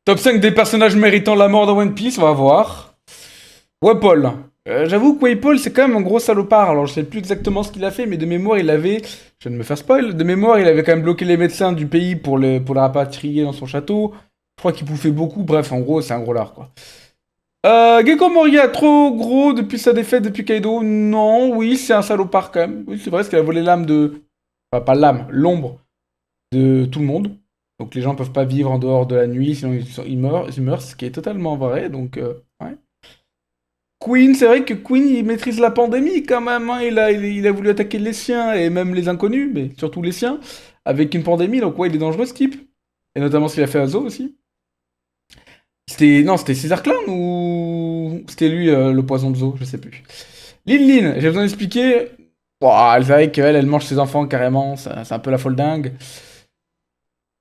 Top 5 des personnages méritant la mort dans One Piece, on va voir. Ouais, Paul. J'avoue que Paul, c'est quand même un gros salopard. Alors, je sais plus exactement ce qu'il a fait, mais de mémoire, il avait. Je viens de me faire spoil. De mémoire, il avait quand même bloqué les médecins du pays pour la rapatrier dans son château. Je crois qu'il bouffait beaucoup. Bref, en gros, c'est un gros lard, quoi. Gecko Moria, trop gros depuis sa défaite depuis Kaido. Non, oui, c'est un salopard quand même. Oui, c'est vrai, parce qu'il a volé l'âme de. Enfin, pas l'âme, l'ombre de tout le monde. Donc les gens peuvent pas vivre en dehors de la nuit, sinon ils meurent, ce qui est totalement vrai. Donc, ouais. Queen, c'est vrai que Queen, il maîtrise la pandémie quand même. Hein. Il a voulu attaquer les siens et même les inconnus, mais surtout les siens, avec une pandémie. Donc, ouais, il est dangereux ce type. Et notamment ce qu'il a fait à Zo aussi. C'était. Non, c'était César Clown ou. C'était lui, le poison de Zo, je sais plus. Lin Lin, j'ai besoin d'expliquer. Ouah, c'est vrai qu'elle, elle mange ses enfants carrément. C'est un peu la folle dingue.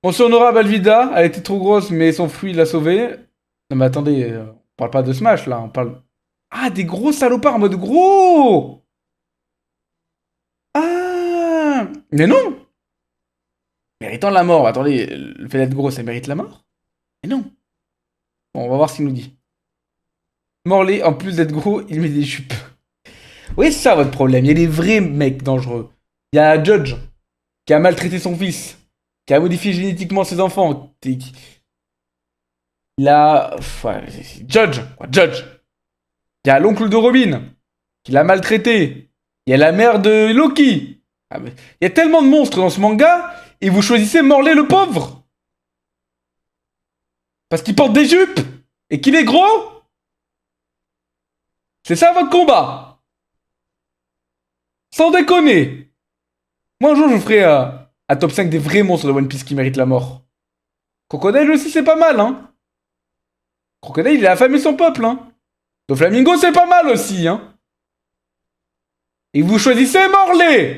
Mention honorable Alvida, elle était trop grosse, mais son fruit l'a sauvée. Non, mais attendez, on parle pas de Smash là, on parle. Ah, des gros salopards en mode gros. Ah, mais non. Méritant la mort. Attendez, le fait d'être gros, ça mérite la mort? Mais non. Bon, on va voir ce qu'il nous dit. Morley, en plus d'être gros, il met des jupes. Oui, c'est ça votre problème. Il y a des vrais mecs dangereux. Il y a Judge, qui a maltraité son fils, qui a modifié génétiquement ses enfants. Il a. Ouais, Judge, quoi, Judge. Il y a l'oncle de Robin, qui l'a maltraité. Il y a la mère de Loki. Ah, mais il y a tellement de monstres dans ce manga, et vous choisissez Morley le pauvre. Parce qu'il porte des jupes, et qu'il est gros. C'est ça votre combat. Sans déconner. Moi un jour je vous ferai un top 5 des vrais monstres de One Piece qui méritent la mort. Crocodile aussi c'est pas mal, hein. Crocodile il a affamé son peuple, hein. Doflamingo c'est pas mal aussi, hein. Et vous choisissez Morley.